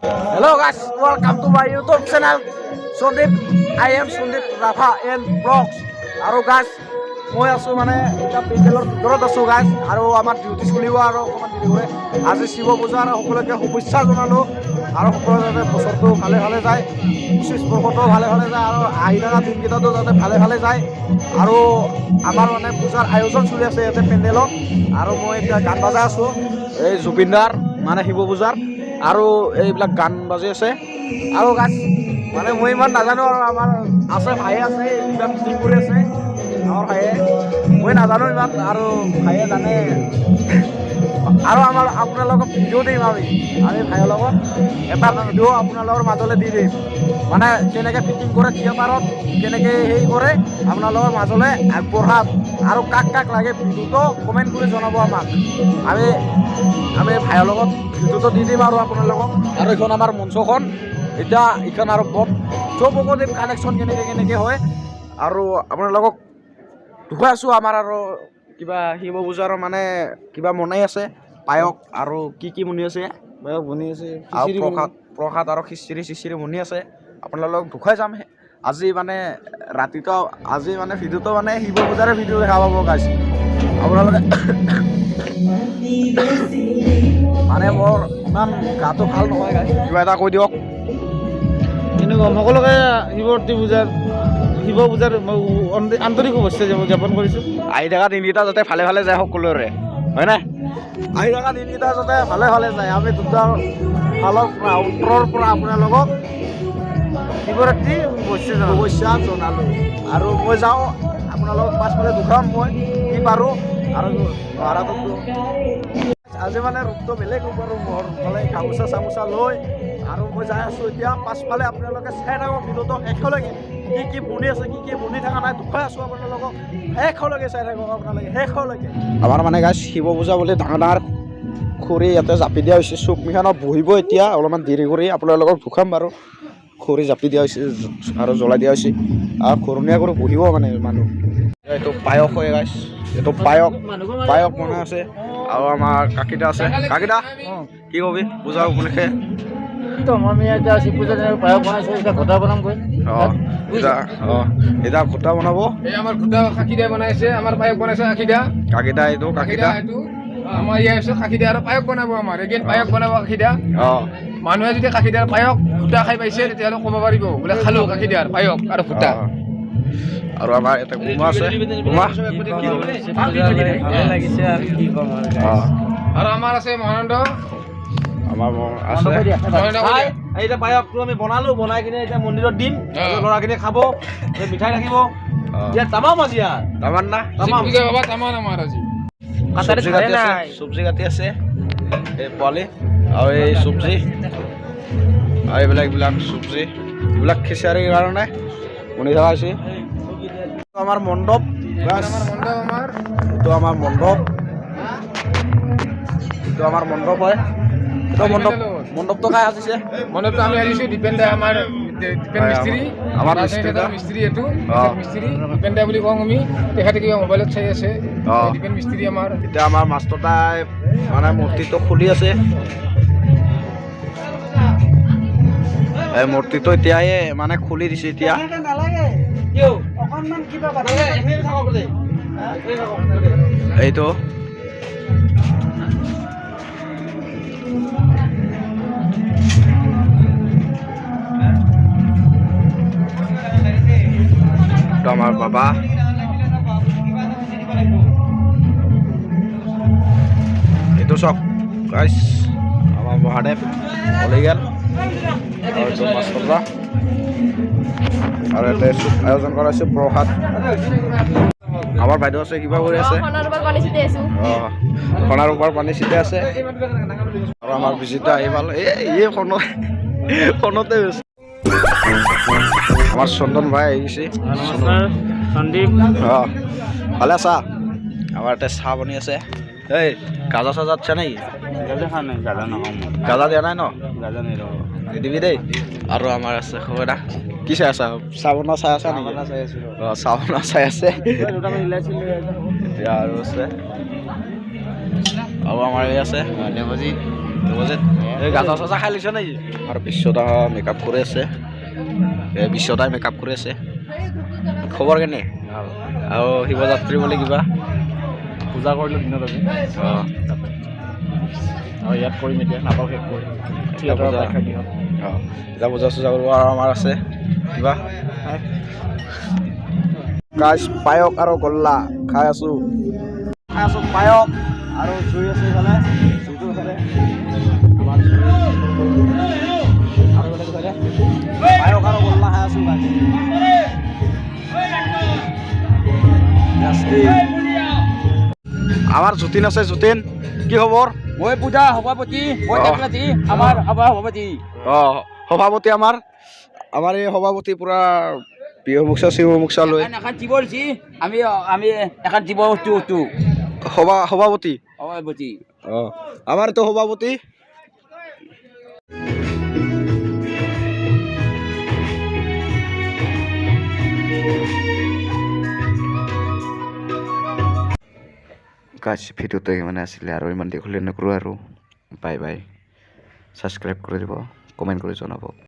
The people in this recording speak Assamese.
Hello guys, welcome to my YouTube channel. Sundip, I am Sundip Rafa and Vlogs. Aru guys, মই আছো মানে এটা পেন্ডেলৰ ভিতৰত আছো গাইজ আৰু আমাৰ ডিউটি চলিব আৰু অকণমান দেৰি কৰে আজি শিৱ পূজা আৰু সকলোকে শুভেচ্ছা জনালোঁ আৰু সকলোৱে যাতে বছৰটো ভালে ভালে যায় 25 বৰ্ষটো ভালে ভালে যায় আৰু আহি থকা দিনকেইটাতো যাতে ভালে ভালে যায় আৰু আমাৰ মানে পূজাৰ আয়োজন চলি আছে ইয়াতে পেন্ডেলত আৰু মই এতিয়া গান বাজাই আছোঁ এই জুবিনদাৰ মানে শিৱ পূজাৰ আৰু এইবিলাক গান বাজি আছে আৰু গাইজ মানে মই ইমান নাজানো আৰু আমাৰ আছে ভাই আছে এইবিলাক মিটিং কৰি আছে আমাৰ ভাইয়ে মই নাজানো ইমান আৰু ভাইয়ে জানে আৰু আমাৰ আপোনালোকক ভিডিঅ' দিম আমি ভাইৰ লগত এটা ভিডিঅ' আপোনালোকৰ মাজলৈ দি দিম মানে কেনেকৈ ফিটিং কৰে থিয়েটাৰত কেনেকৈ হেৰি কৰে আপোনালোকৰ মাজলৈ আগবঢ়াম আৰু কাক কাক লাগে ভিডিঅ'টো কমেণ্ট কৰি জনাব আমাক আমি ভাইৰ লগত ভিডিঅ'টো দি দিম আৰু আপোনালোকক আৰু এইখন আমাৰ মঞ্চখন এতিয়া এইখন আৰু বহুত চবকো দিম কানেকশ্যন কেনেকৈ হয় আৰু আপোনালোকক দেখুৱাই আছোঁ আমাৰ আৰু কিবা শিৱ পূজাৰ মানে কিবা বনাই আছে পায়স আৰু কি বনি আছে পায়স বনি আছে আৰু প্ৰসাদ আৰু খিচিৰি বনি আছে আপোনালোকক দেখুৱাই যাম আজি মানে ৰাতিটো আজি মানে ভিডিঅ'টো মানে শিৱ পূজাৰে ভিডিঅ' দেখা পাব গাইজ আপোনালোকে মানে মোৰ ইমান গাটো ভাল নহয় গাইজ কিবা এটা কৈ দিয়ক এনেকুৱা সকলোকে শিৱ পূজাৰ আন্তৰিক শুভেচ্ছা জ্ঞাপন কৰিছোঁ আহি থকা দিনকেইটা যাতে ভালে ভালে যায় সকলোৰে হয় নাই আহি থকা দিনকেইটা যাতে ভালে ভালে যায় আমি দুটাৰ ফালৰ পৰা উত্তৰৰ পৰা আপোনালোকক শিৱৰাত্ৰি শুভেচ্ছা জনালোঁ আৰু মই যাওঁ আপোনালোকক পাছফালে দুখাম মই কি পাৰোঁ আৰু ভাড়াটো আজি মানে ৰূপটো বেলেগ ৰূপ আৰু মোৰ ফালে গামোচা চামোচা লৈ আৰু মই যাই আছোঁ এতিয়া পাছফালে আপোনালোকে চাই থাকক ভিডিঅ'টো শেষলৈকে কি বনি আছে কি বনি থকা নাই দেখুৱাই আছোঁ আপোনালোকক শেষলৈকে চাই থাকক আপোনালোকে শেষলৈকে আমাৰ মানে গাইজ শিৱ পূজা বুলি ডাঙৰ ডাঙৰ খৰি ইয়াতে জাপি দিয়া হৈছে চুকমিখনত বহিব এতিয়া অলপমান দেৰি কৰি আপোনালোকক দেখুৱাম বাৰু খৰি জাপি দিয়া হৈছে আৰু জ্বলাই দিয়া হৈছে আৰু ঘৰণীয়া কৰি বহিব মানে মানুহ এইটো পায়স হয় গাইজ এইটো পায়স বনাই আছে আৰু আমাৰ কাকিদা আছে কাকিদা কি কবি পূজা উপলক্ষে আমি এতিয়া শিৱ পূজাৰ পায়স বনাইছোঁ এতিয়া ঘটা বনামগৈ এতিয়া ঘটা বনাব এই আমাৰ ঘটা কাকিদা বনাইছে আমাৰ পায়স বনাইছে কাকিদা এইটো আমাৰ ইয়াৰ কাকিদা আৰু পায়স বনাব আমাৰ এদিন পায়স বনাব কাকিদা মানুহে যদি কাকিদাৰ পায়স ঘটা খাই পাইছে তেতিয়াহ'লে ক'ব পাৰিব বোলে খালোঁ কাকিদাৰ পায়স আৰু ঘটা আৰু আমাৰ এটা গুমা আছে গুমা লাগিছে আৰু কি ক'ম আৰু আমাৰ আছে মহানন্দ আমাৰ আছে এতিয়া পায়সটো আমি বনাই কিনে এতিয়া মন্দিৰত দিম ল'ৰাখিনি খাব মিঠাই থাকিব এতিয়া তামাম আজি তামান না তামান আমাৰ আজি চব্জি কাটি আছে এই পোৱালি আৰু এই চব্জি আৰু এইবিলাক চব্জি এইবিলাক খিচাৰিৰ কাৰণে বনি থকা হৈছে আমাৰ মণ্ডপ এইটো আমাৰ মণ্ডপ হয় মণ্ডপটো কাই আছিছে মণ্ডপটো আমি আহিছোঁ দীপেন দা আমাৰ মিস্ত্ৰী এইটো মিস্ত্ৰী দীপেন দা বুলি কওঁ আমি তেখেতে কিবা মোবাইলত চাই আছে দীপেন মিস্ত্ৰী আমাৰ এতিয়া আমাৰ মাষ্টৰটাই মানে মূৰ্তিটো খুলি আছে এই মূৰ্তিটো এতিয়াই মানে খুলি দিছে এতিয়া এইটো আমাৰ বাবা এইটো চক গাইস আমাৰ মহাদেৱ ওলাই গেল আৰু এটা আয়োজন কৰা হৈছে প্ৰসাদ আমাৰ বাইদেউ আছে কিবা কৰি আছে খনাৰ ওপৰত পানী ছিটাই আছে আৰু আমাৰ বিজিতা আহি ভাল এই ফোনতে আমাৰ চন্দন ভাই আহি গৈছে সন্দীপ ভালে আছা আমাৰ এটা চাহ বনি আছে এই গাজা চাজা আচ্ছা নেকি গাজা দিয়া নাই ন দিবি দেই আৰু আমাৰ আছে খবৰ এটা কি চাই আছা চাহ বনোৱা চাই আছা নেকি চাহ বনোৱা চাই আছে এতিয়া আৰু আছে আৰু আমাৰ এই আছে এই গাজা চাজা খাই লৈছে নেকি আৰু বিশ্বদা মেকআপ কৰি আছে বিশ্বদাই মেকআপ কৰি আছে খবৰ কেনে আৰু শিৱযাত্ৰী বুলি কিবা পূজা কৰিলোঁ দিনত আজি অঁ আৰু ইয়াত কৰিম এতিয়া নাটক শেষ কৰিম থিয়েটাৰৰ পৰীক্ষা দিনত অঁ এতিয়া পূজা চূজা কৰিব আৰু আমাৰ আছে কিবা গাছ পায়স আৰু গল্লা খাই আছোঁ পায়স আৰু জুই আছে ইফালে জুইটো ইফালে আমাৰ জুই আৰু ইফালে পায়স আৰু গল্লা খাই আছোঁ আমাৰ যতীন আছে যতীন কি খবৰ মই পূজা সভাপতি মই টেকনাথী আমাৰ সভাপতি সভাপতি আমাৰ এই সভাপতি পুৰা বিহু মুখা চিহু মুখা লৈ এখন জীৱ দিছি আমি এখন জীৱ বস্তু সভাপতি সভাপতি আমাৰ এইটো সভাপতি গাছ ভিডিঅ'টো ইমানে আছিলে আৰু ইমান দীঘলীয়া নকৰোঁ আৰু বাই বাই ছাবস্ক্ৰাইব কৰি দিব কমেণ্ট কৰি জনাব